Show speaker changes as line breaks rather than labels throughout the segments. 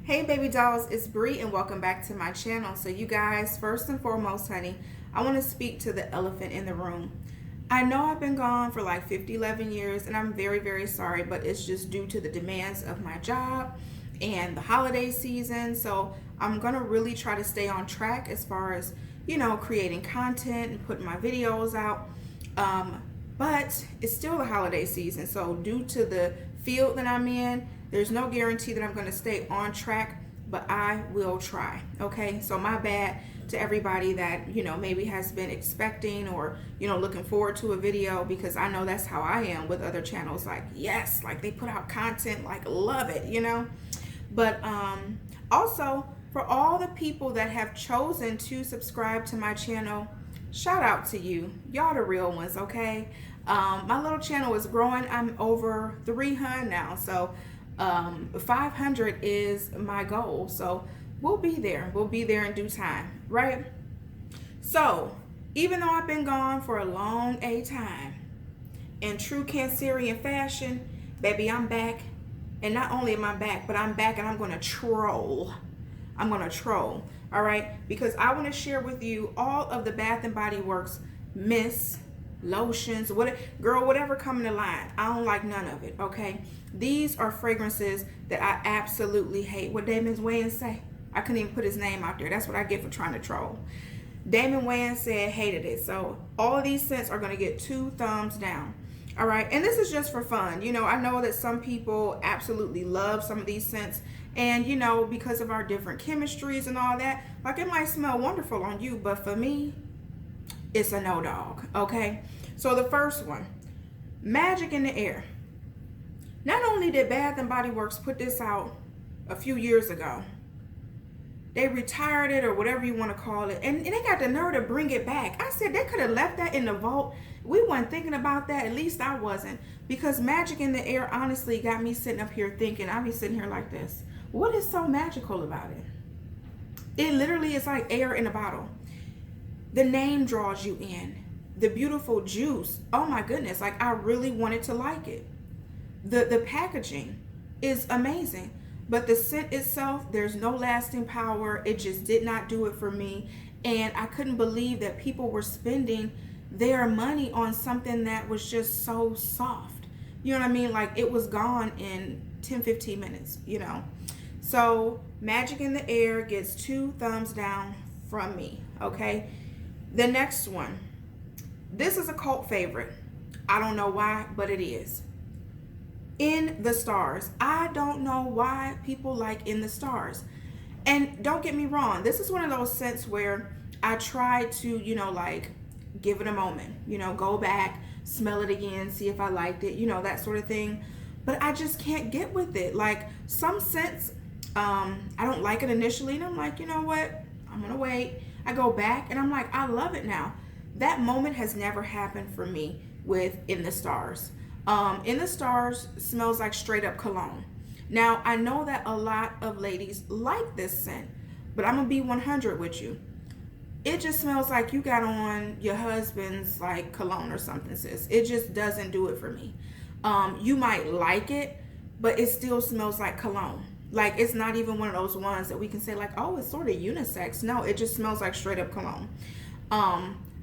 Hey baby dolls, it's Bree and welcome back to my channel. So you guys, first and foremost, honey, I want to speak to the elephant in the room. I know I've been gone for like 11 years and I'm very sorry, but it's just due to the demands of my job and the holiday season. So I'm going to really try to stay on track as far as, creating content and putting my videos out. But it's still the holiday season. So due to the field that I'm in, there's no guarantee that I'm going to stay on track, but I will try. Okay, so my bad to everybody that maybe has been expecting or looking forward to a video, because I know that's how I am with other channels. Like, yes, like they put out content, like love it. But also for all the people that have chosen to subscribe to my channel, shout out to you. Y'all the real ones. Okay, my little channel is growing. I'm over 300 now, so 500 is my goal. So we'll be there in due time, right? So even though I've been gone for a long time, in true Cancerian fashion, baby, I'm back. And not only am I back, but I'm back and I'm going to troll. All right, because I want to share with you all of the Bath and Body Works mists, lotions, whatever come in the line. I don't like none of it. Okay, these are fragrances that I absolutely hate. What Damon Wayans say? I couldn't even put his name out there. That's what I get for trying to troll. Damon Wayans said hated it. So all of these scents are going to get 2 thumbs down. All right, and this is just for fun. I know that some people absolutely love some of these scents, and because of our different chemistries and all that, like it might smell wonderful on you, but for me, it's a no dog. Okay, so the first one, Magic in the Air. Not only did Bath and Body Works put this out a few years ago, they retired it or whatever you want to call it, and they got the nerve to bring it back. I said they could have left that in the vault. We weren't thinking about that. At least I wasn't, because Magic in the Air honestly got me sitting up here thinking. I'd be sitting here like this. What is so magical about it? It literally is like air in a bottle. The name draws you in. The beautiful juice. Oh my goodness. Like I really wanted to like it. The packaging is amazing. But the scent itself, there's no lasting power. It just did not do it for me. And I couldn't believe that people were spending their money on something that was just so soft. You know what I mean? Like it was gone in 10-15 minutes, So Magic in the Air gets 2 thumbs down from me, okay? The next one. This is a cult favorite. I don't know why, but it is. In the Stars. I don't know why people like In the Stars. And don't get me wrong, this is one of those scents where I try to, like give it a moment, go back, smell it again, see if I liked it, that sort of thing. But I just can't get with it. Like some scents, I don't like it initially, and I'm like, you know what? I'm gonna wait. I go back and I'm like, I love it now. That moment has never happened for me with In the Stars. In the Stars smells like straight up cologne. Now, I know that a lot of ladies like this scent, but I'm gonna be 100 with you. It just smells like you got on your husband's like cologne or something, sis. It just doesn't do it for me. You might like it, but it still smells like cologne. Like it's not even one of those ones that we can say like, oh, it's sort of unisex. No, it just smells like straight up cologne.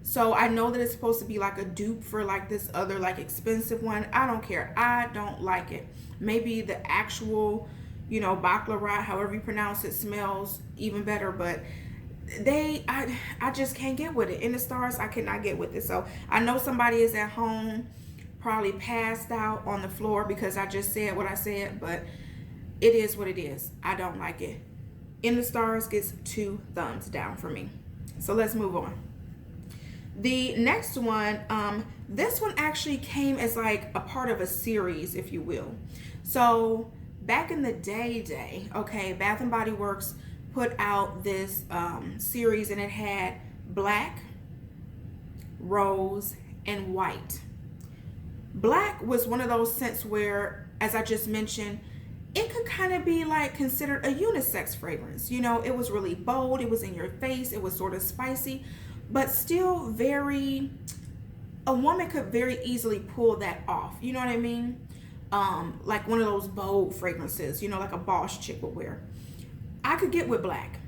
So I know that it's supposed to be like a dupe for like this other like expensive one. I don't care. I don't like it. Maybe the actual, baccarat, however you pronounce it, smells even better, but I just can't get with it. In the Stars, I cannot get with it. So I know somebody is at home probably passed out on the floor because I just said what I said, but it is what it is. I don't like it. In the Stars gets 2 thumbs down for me. So let's move on. The next one, this one actually came as like a part of a series, if you will. So back in the day, okay, Bath and Body Works put out this series, and it had black, rose, and white. Black was one of those scents where, as I just mentioned, it could kind of be like considered a unisex fragrance. It was really bold, it was in your face, it was sort of spicy, but still a woman could very easily pull that off. You know what I mean? Like one of those bold fragrances, like a boss chick would wear. I could get with black.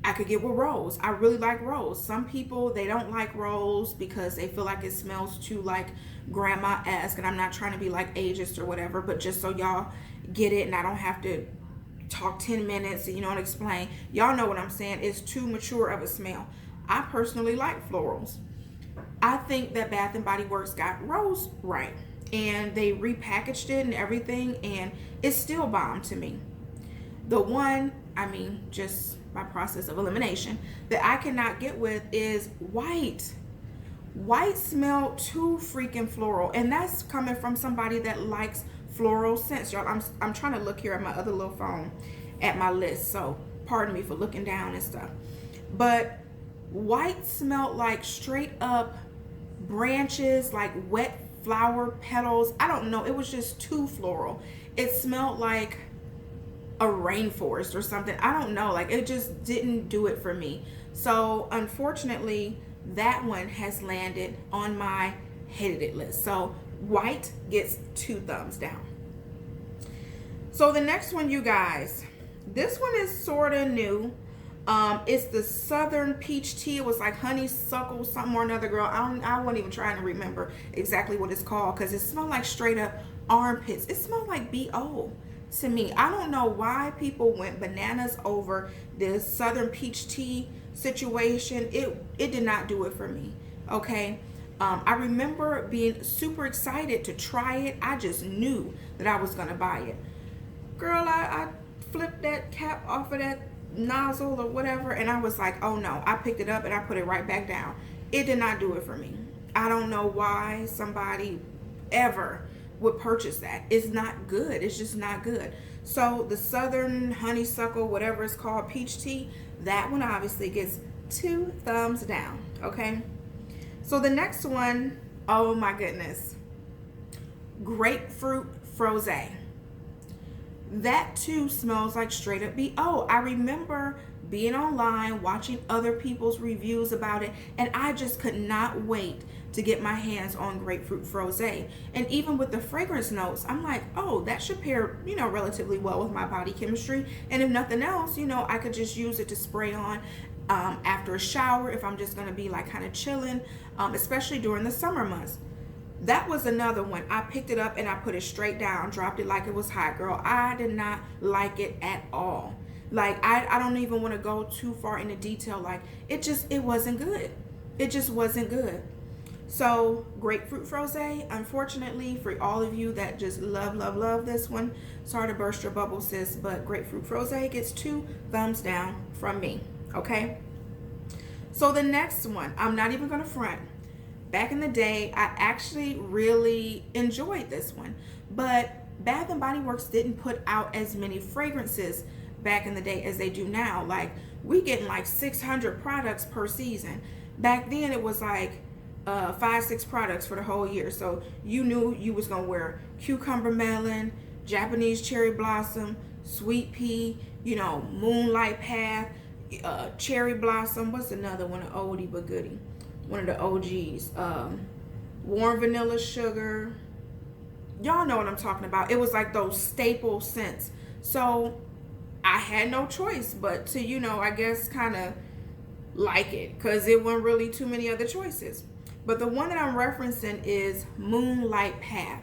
I could get with rose. I really like rose. Some people, they don't like rose because they feel like it smells too like grandma-esque, and I'm not trying to be like ageist or whatever, but just so y'all get it and I don't have to talk 10 minutes and and explain. Y'all know what I'm saying. It's too mature of a smell. I personally like florals. I think that Bath and Body Works got rose right, and they repackaged it and everything, and it's still bomb to me. The one, just by process of elimination, that I cannot get with is white. White smell too freaking floral, and that's coming from somebody that likes floral scents, y'all. I'm trying to look here at my other little phone at my list, so pardon me for looking down and stuff. But white smelled like straight up branches, like wet flower petals. I don't know. It was just too floral. It smelled like a rainforest or something. I don't know. Like, it just didn't do it for me. So unfortunately, that one has landed on my hated it list. So white gets 2 thumbs down. So the next one, you guys, this one is sort of new. It's the Southern Peach Tea. It was like honeysuckle something or another, girl. I wasn't even trying to remember exactly what it's called because it smelled like straight up armpits. It smelled like BO to me. I don't know why people went bananas over this Southern Peach Tea situation. It did not do it for me. Okay. I remember being super excited to try it. I just knew that I was gonna buy it. Girl, I flipped that cap off of that nozzle or whatever, and I was like, oh no. I picked it up and I put it right back down. It did not do it for me. I don't know why somebody ever would purchase that. It's not good. It's just not good. So the Southern honeysuckle, whatever it's called, peach tea, that one obviously gets 2 thumbs down. Okay. So the next one, oh my goodness, Grapefruit Freeze. That too smells like straight up BO. I remember being online, watching other people's reviews about it, and I just could not wait to get my hands on Grapefruit Freeze. And even with the fragrance notes, I'm like, oh, that should pair, relatively well with my body chemistry. And if nothing else, I could just use it to spray on after a shower if I'm just gonna be like kind of chilling, especially during the summer months. That was another one. I picked it up and I put it straight down, dropped it like it was hot, girl. I did not like it at all. Like, I don't even want to go too far into detail. Like, it wasn't good. It just wasn't good. So Grapefruit Freeze, unfortunately, for all of you that just love this one, sorry to burst your bubble, sis, but Grapefruit Freeze gets 2 thumbs down from me. Okay. So the next one, I'm not even gonna front. Back in the day, I actually really enjoyed this one, but Bath and Body Works didn't put out as many fragrances back in the day as they do now. Like, we getting like 600 products per season. Back then it was like 5-6 products for the whole year. So you knew you was gonna wear cucumber melon, Japanese cherry blossom, sweet pea, Moonlight Path, cherry blossom. What's another one? An oldie but goodie. One of the OGs. Warm vanilla sugar. Y'all know what I'm talking about. It was like those staple scents. So I had no choice but to, I guess kind of like it, because it wasn't really too many other choices. But the one that I'm referencing is Moonlight Path.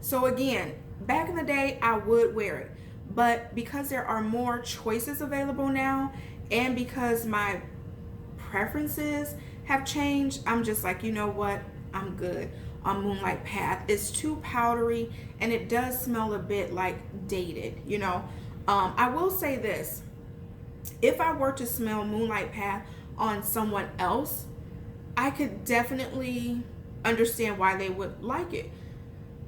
So again, back in the day, I would wear it. But because there are more choices available now, and because my preferences have changed, I'm just like, you know what? I'm good on Moonlight Path. It's too powdery, and it does smell a bit like dated, I will say this. If I were to smell Moonlight Path on someone else, I could definitely understand why they would like it,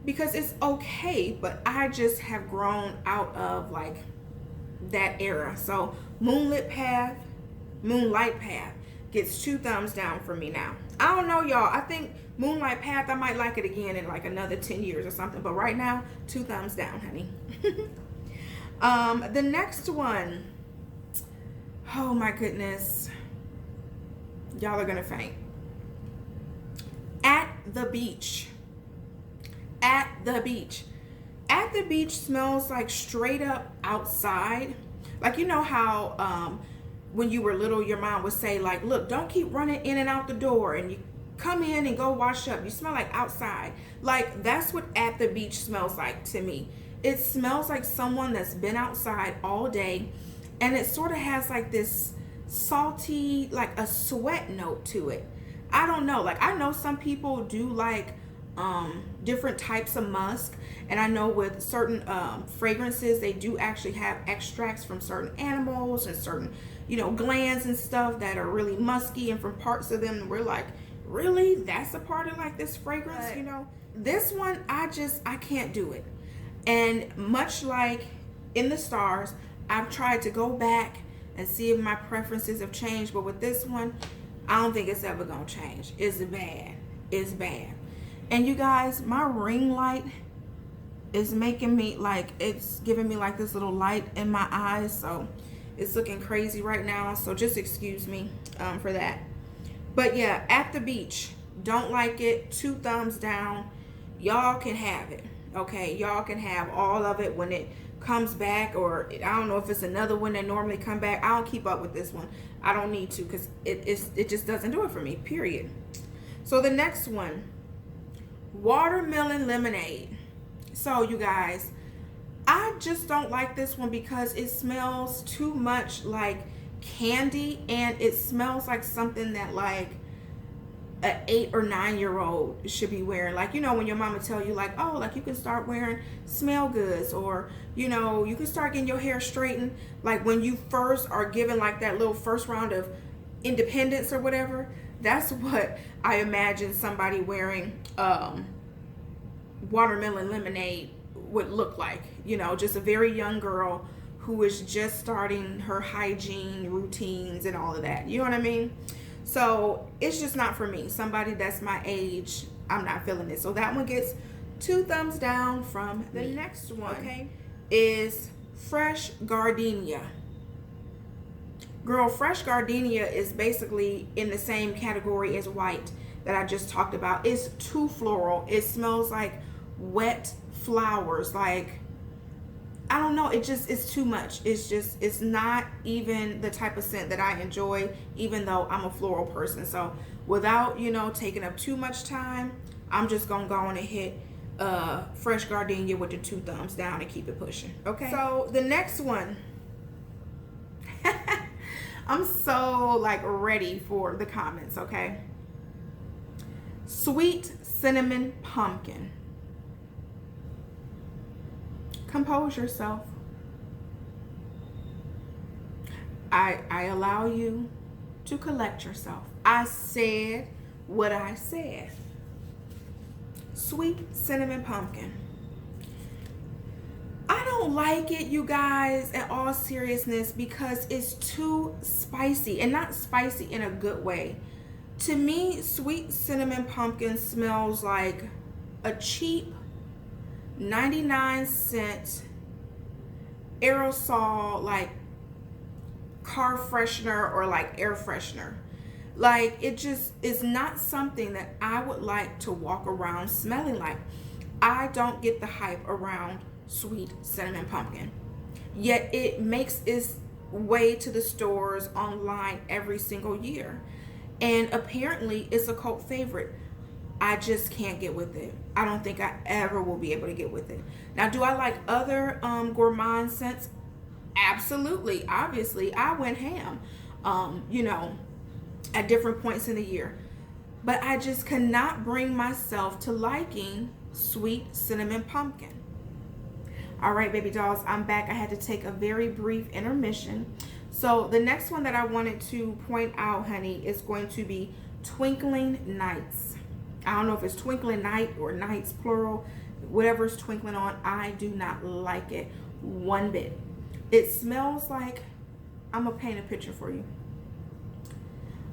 because it's okay, but I just have grown out of like that era. So Moonlight Path gets 2 thumbs down for me now. I don't know, y'all. I think Moonlight Path, I might like it again in like another 10 years or something, but right now, 2 thumbs down, honey. The next one, oh my goodness, y'all are gonna faint. At the Beach. At the Beach. At the Beach smells like straight up outside. Like, you know how when you were little, your mom would say, like, look, don't keep running in and out the door, and you come in and go wash up. You smell like outside. Like, that's what At the Beach smells like to me. It smells like someone that's been outside all day, and it sort of has like this salty, like a sweat note to it. I don't know. Like, I know some people do like different types of musk, and I know with certain fragrances, they do actually have extracts from certain animals and certain, you know, glands and stuff that are really musky, and from parts of them we're like, really, that's a part of like this fragrance. But, you know, this one, I can't do it. And much like In the Stars, I've tried to go back and see if my preferences have changed, but with this one, I don't think it's ever gonna change. It's bad. It's bad. And you guys, my ring light is making me like, it's giving me like this little light in my eyes, so it's looking crazy right now, so just excuse me for that. But yeah, At the Beach, don't like it. 2 thumbs down. Y'all can have it, okay? Y'all can have all of it when it comes back, or I don't know if it's another one that normally come back. I don't keep up with this one. I don't need to, because it just doesn't do it for me, period. So the next one, Watermelon Lemonade. So you guys, I just don't like this one because it smells too much like candy, and it smells like something that like an 8 or 9 year old should be wearing. Like, you know, when your mama tell you like, oh, like you can start wearing smell goods, or, you know, you can start getting your hair straightened, like when you first are given like that little first round of independence or whatever. That's what I imagine somebody wearing watermelon lemonade would look like. You know, just a very young girl who is just starting her hygiene routines and all of that. You know what I mean? So it's just not for me. Somebody that's my age, I'm not feeling it. So that one gets 2 thumbs down from me. The next one, okay, is Fresh Gardenia. Girl, Fresh Gardenia is basically in the same category as white that I just talked about. It's too floral. It smells like wet flowers. Like, I don't know, it's too much. It's not even the type of scent that I enjoy, even though I'm a floral person. So without, you know, taking up too much time, I'm just gonna go on and hit Fresh Gardenia with the 2 thumbs down and keep it pushing. Okay, so the next one, I'm so like ready for the comments. Okay, Sweet Cinnamon Pumpkin. Compose yourself. I allow you to collect yourself. I said what I said. Sweet Cinnamon Pumpkin. I don't like it, you guys, in all seriousness, because it's too spicy, and not spicy in a good way. To me, Sweet Cinnamon Pumpkin smells like a cheap 99-cent aerosol, like car freshener or like air freshener. Like, it just is not something that I would like to walk around smelling like. I don't get the hype around Sweet Cinnamon Pumpkin, yet it makes its way to the stores online every single year, and apparently it's a cult favorite. I just can't get with it. I don't think I ever will be able to get with it. Now, do I like other gourmand scents? Absolutely. Obviously, I went ham, you know, at different points in the year. But I just cannot bring myself to liking Sweet Cinnamon Pumpkin. All right, baby dolls, I'm back. I had to take a very brief intermission. So the next one that I wanted to point out, honey, is going to be Twinkling Nights. I don't know if it's Twinkling Night or Nights plural, whatever's twinkling on. I do not like it one bit. It smells like, I'm gonna paint a picture for you.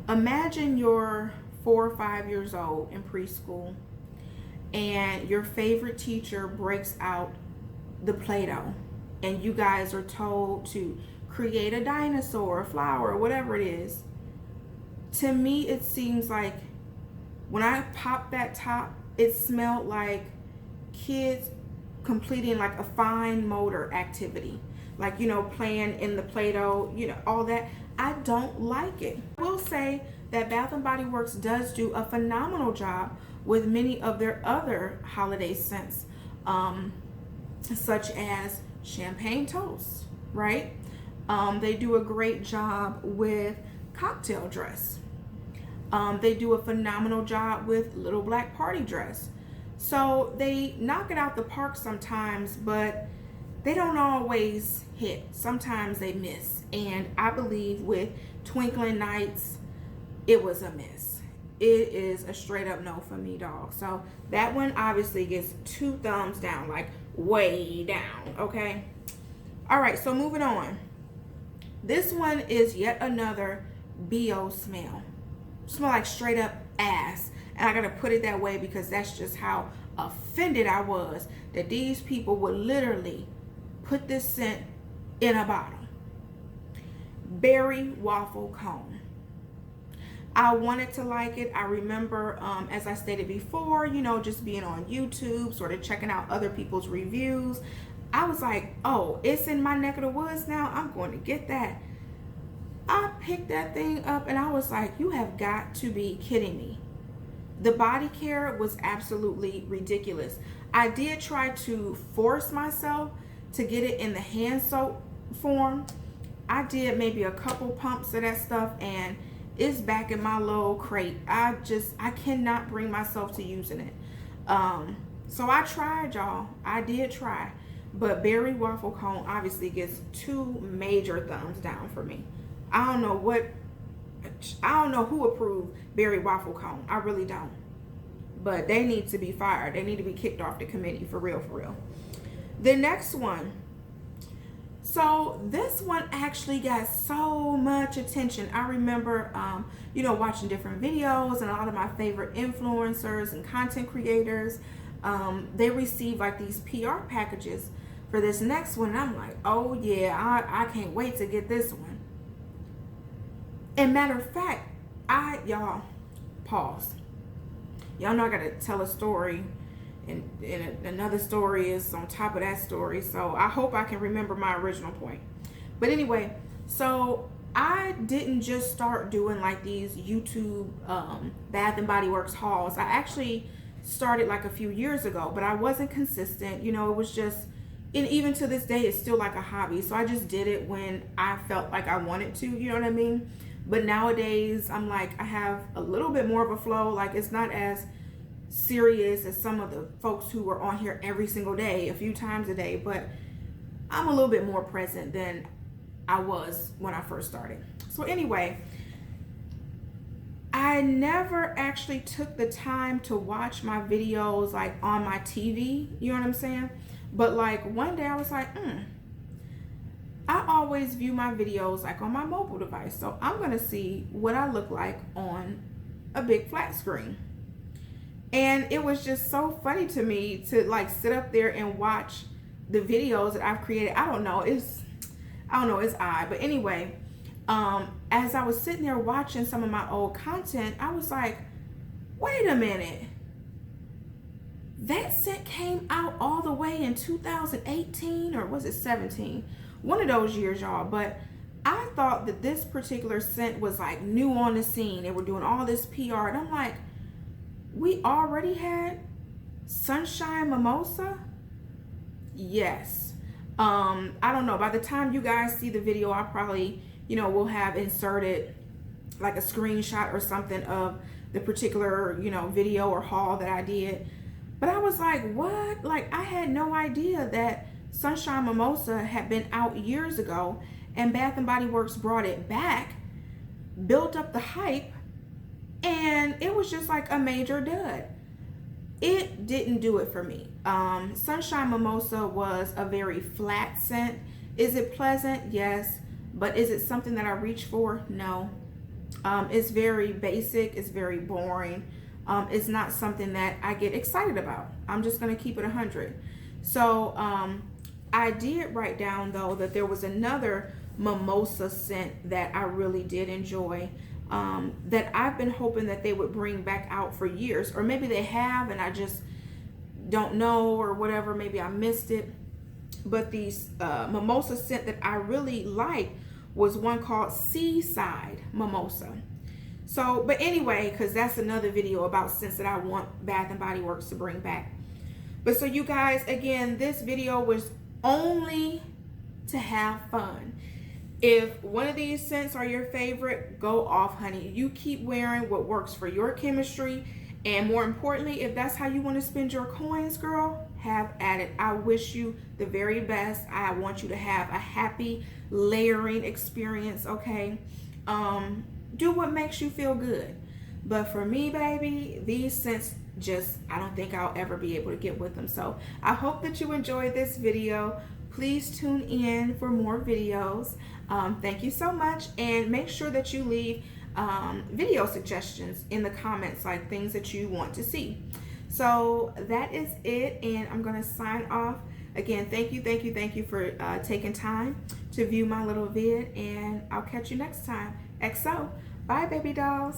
Imagine you're 4 or 5 years old in preschool, and your favorite teacher breaks out the Play-Doh, and you guys are told to create a dinosaur, a flower, whatever it is. To me, it seems like when I popped that top, it smelled like kids completing like a fine motor activity. like, you know, playing in the Play-Doh, you know, all that. I don't like it. I will say that Bath & Body Works does do a phenomenal job with many of their other holiday scents, such as champagne toast, right? They do a great job with cocktail dress. They do a phenomenal job with little black party dress. So they knock it out the park sometimes, but they don't always hit. Sometimes they miss. And I believe with Twinkling Nights, it was a miss. It is a straight up no for me, dog. So that one obviously gets 2 thumbs down, like way down, okay? All right, so moving on. This one is yet another BO smell. Smell like straight up ass. And I gotta put it that way because that's just how offended I was that these people would literally put this scent in a bottle. Berry waffle cone. I wanted to like it. I remember, as I stated before, you know, just being on YouTube, sort of checking out other people's reviews. I was like, oh, it's in my neck of the woods now. I'm going to get that. I picked that thing up and I was like, you have got to be kidding me. The body care was absolutely ridiculous. I did try to force myself to get it in the hand soap form. I did maybe a couple pumps of that stuff and it's back in my little crate. I cannot bring myself to using it. So I tried, y'all. I did try. But berry waffle cone obviously gets 2 major thumbs down for me. I don't know who approved berry waffle cone. I really don't. But they need to be fired. They need to be kicked off the committee, for real, for real. The next one. So this one actually got so much attention. I remember, you know, watching different videos and a lot of my favorite influencers and content creators, they received like these PR packages for this next one. And I'm like, oh yeah, I can't wait to get this one. And matter of fact, y'all, pause. Y'all know I gotta tell a story, and another story is on top of that story. So I hope I can remember my original point. But anyway, so I didn't just start doing like these YouTube Bath & Body Works hauls. I actually started like a few years ago, but I wasn't consistent. You know, it was just, and even to this day, it's still like a hobby. So I just did it when I felt like I wanted to, you know what I mean? But nowadays, I'm like, I have a little bit more of a flow. Like, it's not as serious as some of the folks who are on here every single day, a few times a day. But I'm a little bit more present than I was when I first started. So anyway, I never actually took the time to watch my videos like on my TV. You know what I'm saying? But like one day I was like, I always view my videos like on my mobile device. So I'm going to see what I look like on a big flat screen. And it was just so funny to me to like sit up there and watch the videos that I've created. I don't know, it's odd. But anyway, as I was sitting there watching some of my old content, I was like, wait a minute. That scent came out all the way in 2018, or was it 17? One of those years, y'all. But I thought that this particular scent was like new on the scene. They were doing all this PR, and I'm like, we already had Sunshine Mimosa? Yes. I don't know. By the time you guys see the video, I probably, you know, will have inserted like a screenshot or something of the particular, you know, video or haul that I did. But I was like, what? Like, I had no idea that Sunshine Mimosa had been out years ago, and Bath & Body Works brought it back, built up the hype, and it was just like a major dud. It didn't do it for me. Sunshine Mimosa was a very flat scent. Is it pleasant? Yes. But is it something that I reach for? No. It's very basic. It's very boring. It's not something that I get excited about. I'm just going to keep it 100. So I did write down, though, that there was another mimosa scent that I really did enjoy, that I've been hoping that they would bring back out for years. Or maybe they have and I just don't know, or whatever. Maybe I missed it. But the mimosa scent that I really like was one called Seaside Mimosa. So, but anyway, because that's another video about scents that I want Bath and Body Works to bring back. But so you guys, again, this video was only to have fun. If one of these scents are your favorite, go off, honey. You keep wearing what works for your chemistry. And more importantly, if that's how you want to spend your coins, girl, have at it. I wish you the very best. I want you to have a happy layering experience, okay? Do what makes you feel good. But for me, baby, these scents just, I don't think I'll ever be able to get with them. So I hope that you enjoyed this video. Please tune in for more videos. Thank you so much. And make sure that you leave video suggestions in the comments, like things that you want to see. So that is it, and I'm gonna sign off. Again, thank you for taking time to view my little vid, and I'll catch you next time. XO. Bye, baby dolls.